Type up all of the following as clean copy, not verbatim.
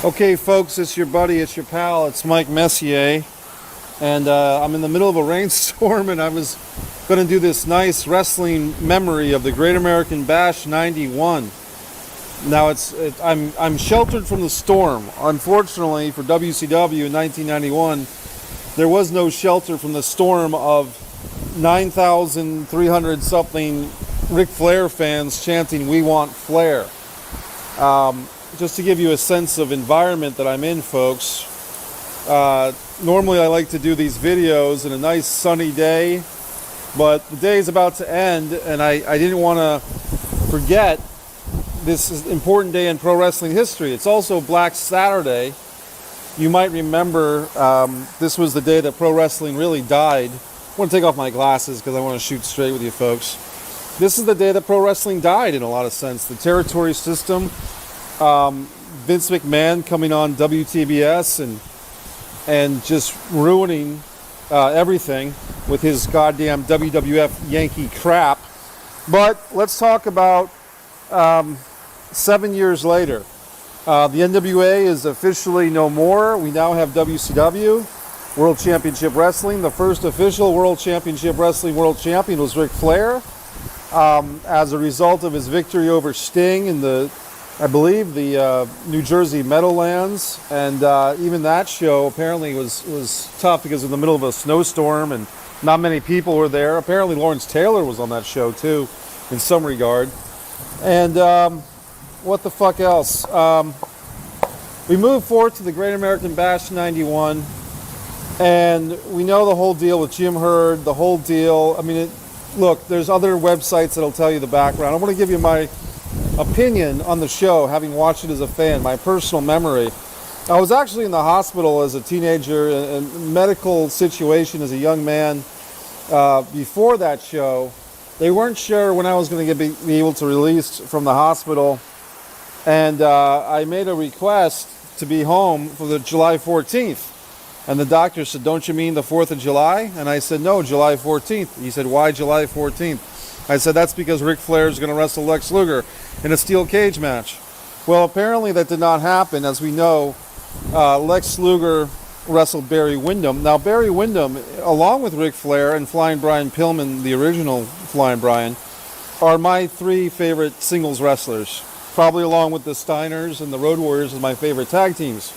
Okay, folks, it's your buddy, it's your pal, it's Mike Messier, and I'm in the middle of a rainstorm, and I was going to do this nice wrestling memory of the Great American Bash '91. Now I'm sheltered from the storm. Unfortunately for WCW in 1991, there was no shelter from the storm of 9,300 something Ric Flair fans chanting "We want Flair." Just to give you a sense of environment that I'm in, folks. Normally I like to do these videos in a nice sunny day, but the day is about to end, and I didn't want to forget this important day in pro wrestling history. It's also Black Saturday. You might remember this was the day that pro wrestling really died. I want to take off my glasses because I want to shoot straight with you folks. This is the day that pro wrestling died in a lot of sense. The territory system, Vince McMahon coming on WTBS and just ruining everything with his goddamn WWF Yankee crap. But let's talk about 7 years later. The NWA is officially no more. We now have WCW, World Championship Wrestling. The first official World Championship Wrestling world champion was Ric Flair. As a result of his victory over Sting in I believe the New Jersey Meadowlands, and even that show apparently was tough because in the middle of a snowstorm and not many people were there. Apparently Lawrence Taylor was on that show too, in some regard. And what the fuck else? We move forward to the Great American Bash '91, and we know the whole deal with Jim Herd, the whole deal. I mean, look, there's other websites that'll tell you the background. I want to give you my opinion on the show, having watched it as a fan, my personal memory. I was actually in the hospital as a teenager, in a medical situation as a young man before that show. They weren't sure when I was going to be able to release from the hospital, and I made a request to be home for the July 14th. And the doctor said, "Don't you mean the 4th of July?" And I said, "No, July 14th. He said, "Why July 14th?" I said, "That's because Ric Flair is going to wrestle Lex Luger in a steel cage match." Well, apparently that did not happen. As we know, Lex Luger wrestled Barry Windham. Now, Barry Windham, along with Ric Flair and Flying Brian Pillman, the original Flying Brian, are my three favorite singles wrestlers. Probably along with the Steiners and the Road Warriors as my favorite tag teams.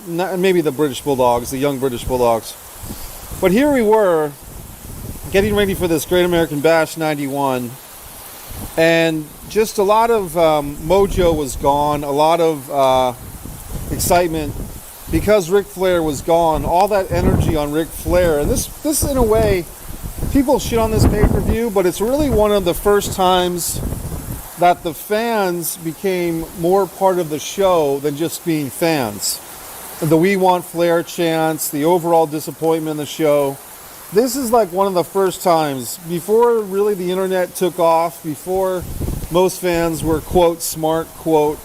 Maybe the British Bulldogs, the young British Bulldogs. But here we were, getting ready for this Great American Bash '91, and just a lot of mojo was gone, a lot of excitement because Ric Flair was gone. All that energy on Ric Flair, and this in a way, people shit on this pay-per-view, but it's really one of the first times that the fans became more part of the show than just being fans. The "We Want Flair" chants, the overall disappointment in the show. This is like one of the first times, before really the internet took off, before most fans were, quote, smart, quote,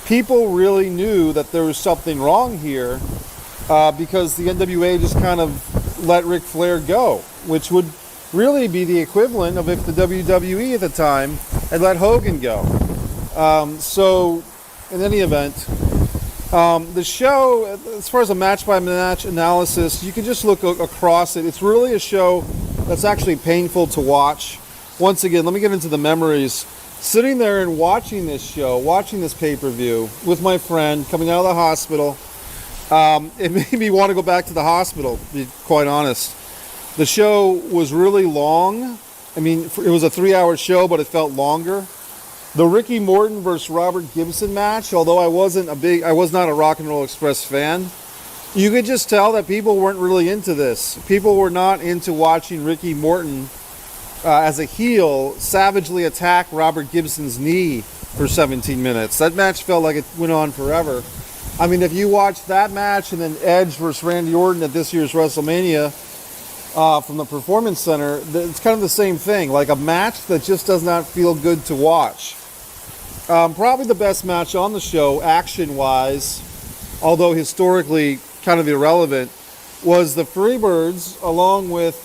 people really knew that there was something wrong here because the NWA just kind of let Ric Flair go, which would really be the equivalent of if the WWE at the time had let Hogan go. So, in any event, the show, as far as a match-by-match analysis, you can just look across it. It's really a show that's actually painful to watch. Once again, let me get into the memories. Sitting there and watching this show, watching this pay-per-view with my friend coming out of the hospital, it made me want to go back to the hospital, to be quite honest. The show was really long. I mean, it was a 3-hour show, but it felt longer. The Ricky Morton versus Robert Gibson match, although I was not a Rock and Roll Express fan, you could just tell that people weren't really into this. People were not into watching Ricky Morton as a heel savagely attack Robert Gibson's knee for 17 minutes. That match felt like it went on forever. I mean, if you watch that match and then Edge versus Randy Orton at this year's WrestleMania from the Performance Center, it's kind of the same thing. Like a match that just does not feel good to watch. Probably the best match on the show, action-wise, although historically kind of irrelevant, was the Freebirds along with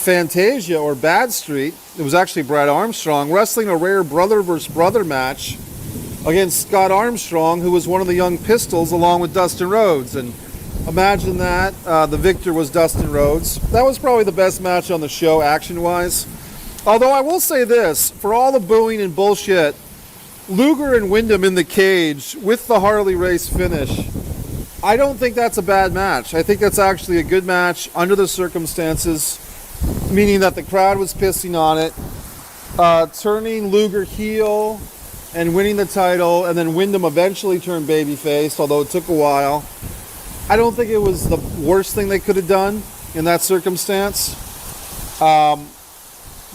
Fantasia or Bad Street. It was actually Brad Armstrong wrestling a rare brother versus brother match against Scott Armstrong, who was one of the Young Pistols, along with Dustin Rhodes. And imagine that. The victor was Dustin Rhodes. That was probably the best match on the show, action-wise. Although I will say this, for all the booing and bullshit, Luger and Wyndham in the cage with the Harley Race finish, I don't think that's a bad match. I think that's actually a good match under the circumstances, meaning that the crowd was pissing on it. Turning Luger heel and winning the title, and then Wyndham eventually turned babyface, although it took a while. I don't think it was the worst thing they could have done in that circumstance.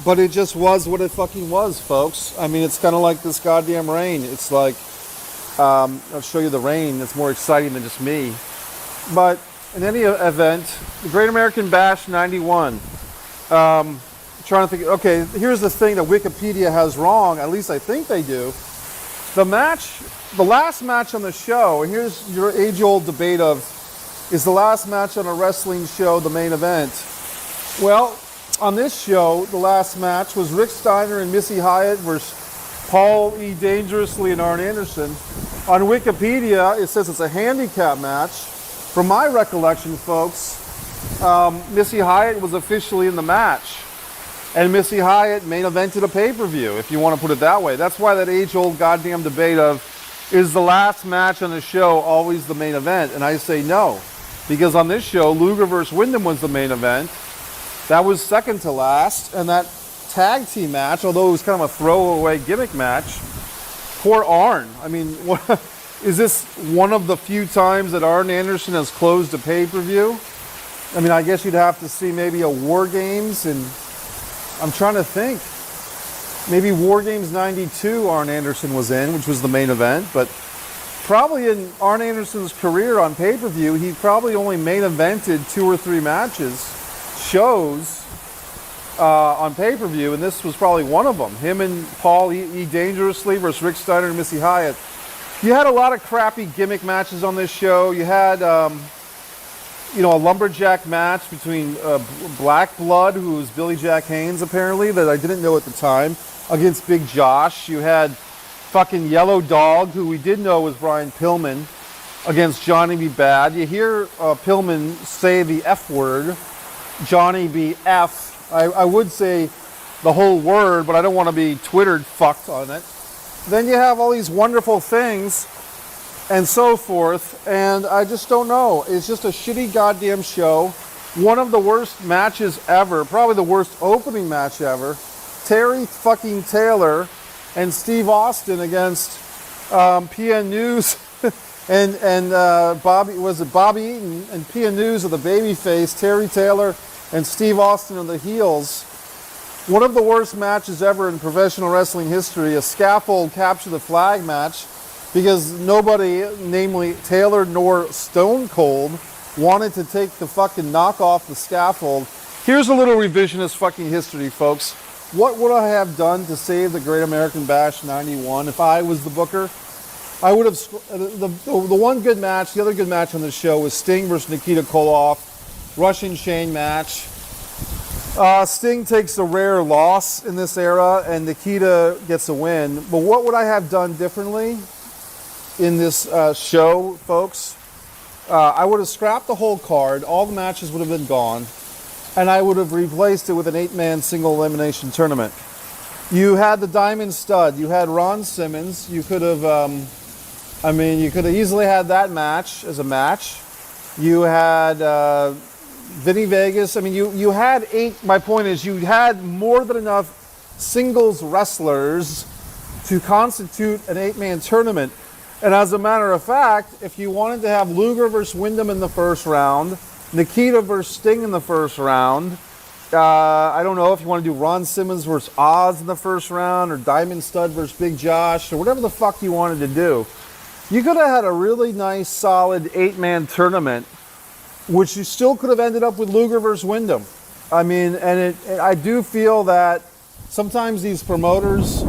But it just was what it fucking was, folks. I mean, it's kind of like this goddamn rain. It's like, I'll show you the rain. It's more exciting than just me. But in any event, the Great American Bash 91. Trying to think, okay, here's the thing that Wikipedia has wrong. At least I think they do. The last match on the show, and here's your age-old debate of, is the last match on a wrestling show the main event? Well, on this show, the last match was Rick Steiner and Missy Hyatt versus Paul E. Dangerously and Arn Anderson. On Wikipedia, it says it's a handicap match. From my recollection, folks, Missy Hyatt was officially in the match. And Missy Hyatt main evented a pay-per-view, if you want to put it that way. That's why that age-old goddamn debate of, is the last match on the show always the main event? And I say no. Because on this show, Luger versus Wyndham was the main event. That was second to last. And that tag team match, although it was kind of a throwaway gimmick match, poor Arn. I mean, is this one of the few times that Arn Anderson has closed a pay-per-view? I mean, I guess you'd have to see maybe a War Games, and I'm trying to think. Maybe War Games 92 Arn Anderson was in, which was the main event, but probably in Arn Anderson's career on pay-per-view, he probably only main evented 2 or 3 shows on pay-per-view, and this was probably one of them. Him and Paul E. Dangerously versus Rick Steiner and Missy Hyatt. You had a lot of crappy gimmick matches on this show. You had, a lumberjack match between Black Blood, who was Billy Jack Haynes apparently, that I didn't know at the time, against Big Josh. You had fucking Yellow Dog, who we did know was Brian Pillman, against Johnny B. Bad. You hear Pillman say the F word, Johnny B. F. I would say the whole word, but I don't want to be Twittered fucked on it. Then you have all these wonderful things and so forth, and I just don't know. It's just a shitty goddamn show. One of the worst matches ever, probably the worst opening match ever. Terry fucking Taylor and Steve Austin against PN News and Bobby Eaton and PN News of the babyface, Terry Taylor and Steve Austin of the heels. One of the worst matches ever in professional wrestling history, a scaffold capture the flag match, because nobody, namely Taylor nor Stone Cold, wanted to take the fucking knock off the scaffold. Here's a little revisionist fucking history, folks. What would I have done to save the Great American Bash 91 if I was the booker? I would have, the one good match, the other good match on the show was Sting versus Nikita Koloff, Russian chain match. Sting takes a rare loss in this era, and Nikita gets a win. But what would I have done differently in this show, folks? I would have scrapped the whole card. All the matches would have been gone. And I would have replaced it with an 8-man single elimination tournament. You had the Diamond Stud. You had Ron Simmons. You could have, you could have easily had that match as a match. You had Vinny Vegas. I mean, you had 8. My point is, you had more than enough singles wrestlers to constitute an 8-man tournament. And as a matter of fact, if you wanted to have Luger versus Wyndham in the first round, Nikita versus Sting in the first round, I don't know if you want to do Ron Simmons versus Oz in the first round, or Diamond Stud versus Big Josh, or whatever the fuck you wanted to do, you could have had a really nice, solid 8-man tournament, which you still could have ended up with Luger versus Wyndham. I mean, and I do feel that sometimes these promoters,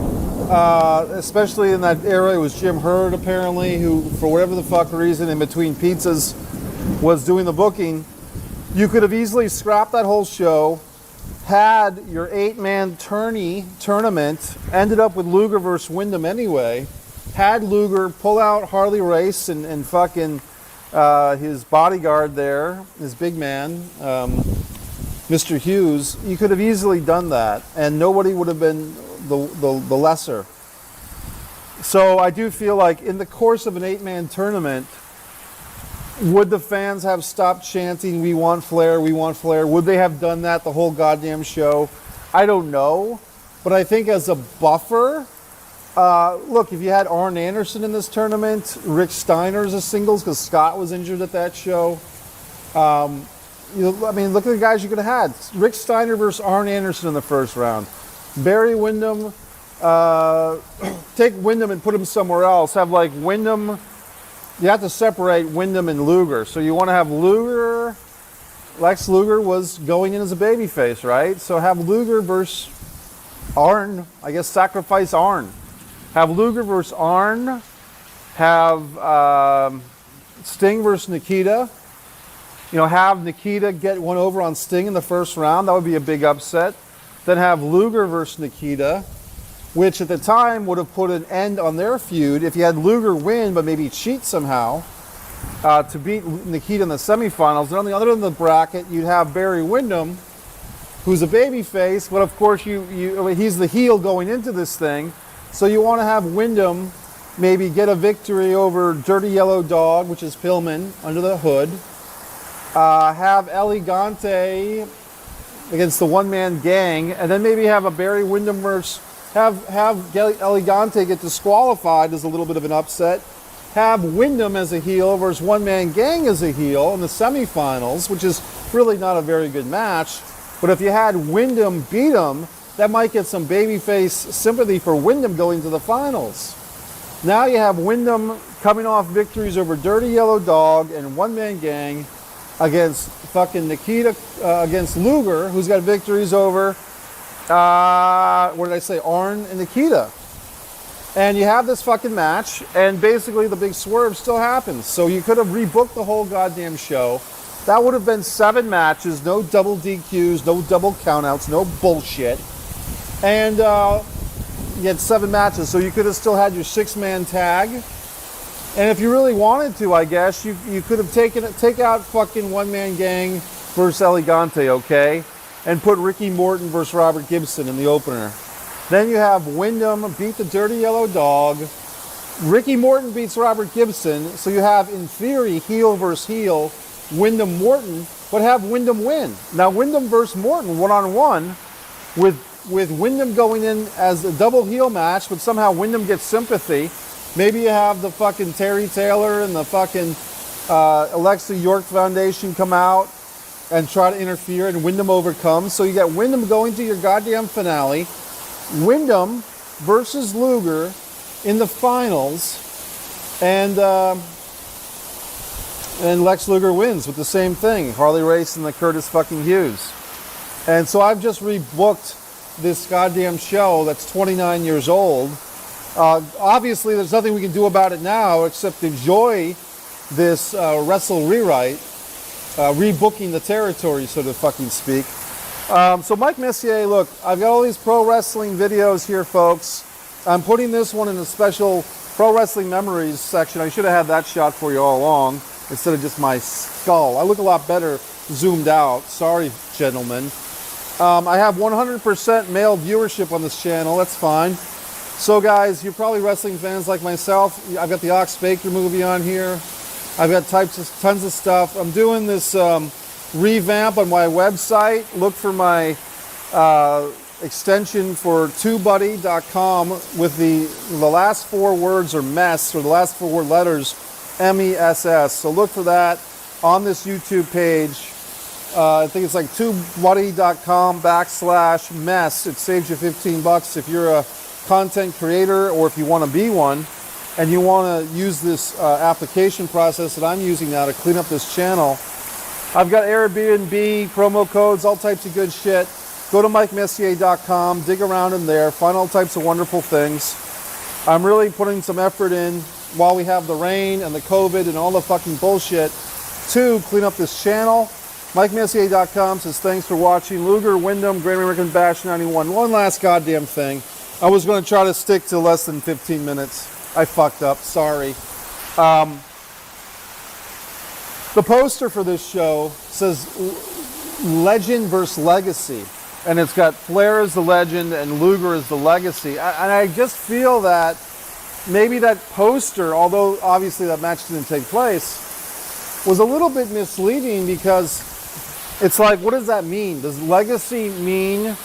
especially in that era, it was Jim Hurd apparently, who, for whatever the fuck reason, in between pizzas, was doing the booking. You could have easily scrapped that whole show, had your 8-man tournament, ended up with Luger versus Wyndham anyway, had Luger pull out Harley Race and fucking his bodyguard there, his big man, Mr. Hughes, you could have easily done that, and nobody would have been the lesser. So I do feel like in the course of an 8-man tournament, would the fans have stopped chanting, "We want Flair, we want Flair"? Would they have done that the whole goddamn show? I don't know. But I think as a buffer, look, if you had Arn Anderson in this tournament, Rick Steiner as a singles, because Scott was injured at that show. I mean, look at the guys you could have had. Rick Steiner versus Arn Anderson in the first round. Barry Windham, take Windham and put him somewhere else. Have like Windham, you have to separate Windham and Luger. So you want to have Luger, Lex Luger was going in as a babyface, right? So have Luger versus Arn, I guess sacrifice Arn. Have Luger versus Arn, have Sting versus Nikita. You know, have Nikita get one over on Sting in the first round. That would be a big upset. Then have Luger versus Nikita, which at the time would have put an end on their feud. If you had Luger win, but maybe cheat somehow to beat Nikita in the semifinals. And on the other end of the bracket, you'd have Barry Windham, who's a babyface, but of course he's the heel going into this thing. So you want to have Windham maybe get a victory over Dirty Yellow Dog, which is Pillman, under the hood. Have Elegante against the one-man gang, and then maybe have a Barry Windham versus, have Elegante get disqualified as a little bit of an upset. Have Windham as a heel versus one-man gang as a heel in the semifinals, which is really not a very good match. But if you had Windham beat him, that might get some babyface sympathy for Windham going to the finals. Now you have Windham coming off victories over Dirty Yellow Dog and one-man gang against fucking Nikita, against Luger, who's got victories over, what did I say, Arn and Nikita. And you have this fucking match, and basically the big swerve still happens. So you could have rebooked the whole goddamn show. That would have been 7 matches, no double DQs, no double countouts, no bullshit. And you had 7 matches, so you could have still had your 6-man tag. And if you really wanted to, I guess, you could have take out fucking one-man gang versus Elegante, okay? And put Ricky Morton versus Robert Gibson in the opener. Then you have Windham beat the Dirty Yellow Dog. Ricky Morton beats Robert Gibson, so you have, in theory, heel versus heel, Windham Morton, but have Windham win. Now, Windham versus Morton, one-on-one, with Windham going in as a double heel match, but somehow Windham gets sympathy. Maybe you have the fucking Terry Taylor and the fucking Alexa York Foundation come out and try to interfere, and Windham overcomes. So you got Windham going to your goddamn finale. Windham versus Luger in the finals, and Lex Luger wins with the same thing, Harley Race and the Curtis fucking Hughes. And so I've just rebooked this goddamn show that's 29 years old. Obviously, there's nothing we can do about it now except enjoy this wrestle rewrite, rebooking the territory, so to fucking speak. So Mike Messier, look, I've got all these pro wrestling videos here, folks. I'm putting this one in a special pro wrestling memories section. I should have had that shot for you all along instead of just my skull. I look a lot better zoomed out. Sorry, gentlemen. I have 100% male viewership on this channel. That's fine. So guys, you're probably wrestling fans like myself. I've got the Ox Baker movie on here. I've got tons of stuff. I'm doing this revamp on my website. Look for my extension for TubeBuddy.com with the last 4 words are mess, or the last 4 letters, MESS. So look for that on this YouTube page. I think it's like TubeBuddy.com/mess. It saves you $15 if you're a content creator, or if you want to be one and you want to use this application process that I'm using now to clean up this channel. I've got Airbnb, promo codes, all types of good shit. Go to MikeMessier.com, dig around in there, find all types of wonderful things. I'm really putting some effort in while we have the rain and the COVID and all the fucking bullshit to clean up this channel. MikeMessier.com says thanks for watching. Luger, Windham, Great American Bash 91. One last goddamn thing. I was going to try to stick to less than 15 minutes. I fucked up, sorry. The poster for this show says Legend versus Legacy. And it's got Flair as the legend and Luger as the legacy. And I just feel that maybe that poster, although obviously that match didn't take place, was a little bit misleading, because it's like, what does that mean? Does legacy mean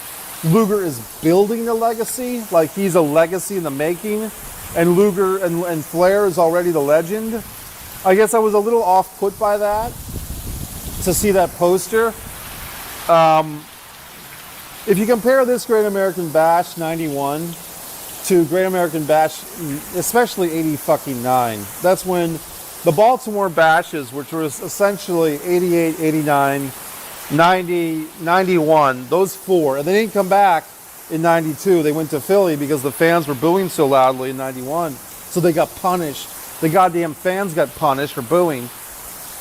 Luger is building the legacy? Like he's a legacy in the making, and Luger and Flair is already the legend? I guess I was a little off-put by that, to see that poster. If you compare this Great American Bash 91 to Great American Bash, especially 80-fucking-9, that's when the Baltimore Bashes, which was essentially 88, 89, 90, 91, those four, and they didn't come back in 92. They went to Philly because the fans were booing so loudly in 91, so they got punished. The goddamn fans got punished for booing.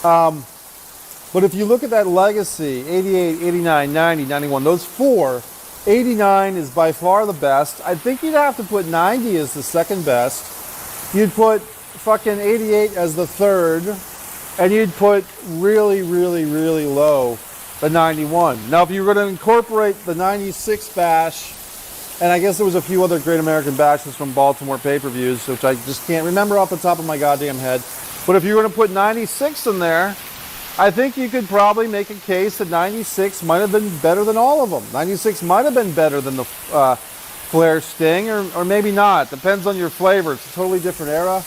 But if you look at that legacy, 88, 89, 90, 91, those four, 89 is by far the best. I think you'd have to put 90 as the second best. You'd put fucking 88 as the third. And you'd put really, really, really low the 91. Now, if you were going to incorporate the 96 Bash, and I guess there was a few other Great American Bashes from Baltimore pay-per-views, which I just can't remember off the top of my goddamn head. But if you were going to put 96 in there, I think you could probably make a case that 96 might have been better than all of them. 96 might have been better than the Flair Sting, or maybe not. Depends on your flavor. It's a totally different era.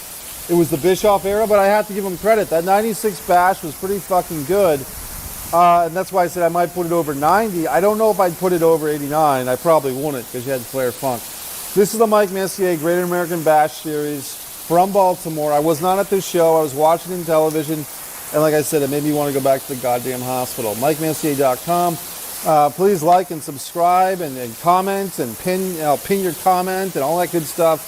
It was the Bischoff era, but I have to give him credit. That 96 Bash was pretty fucking good. And that's why I said I might put it over 90. I don't know if I'd put it over 89. I probably wouldn't, because you had Flair Funk. This is the Mike Messier Great American Bash series from Baltimore. I was not at this show. I was watching it on television. And like I said, it made me want to go back to the goddamn hospital. MikeMessier.com. Please like and subscribe and comment and pin your comment and all that good stuff.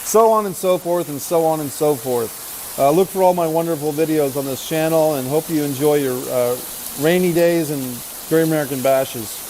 So on and so forth and so on and so forth. Look for all my wonderful videos on this channel, and hope you enjoy your rainy days and Great American Bashes.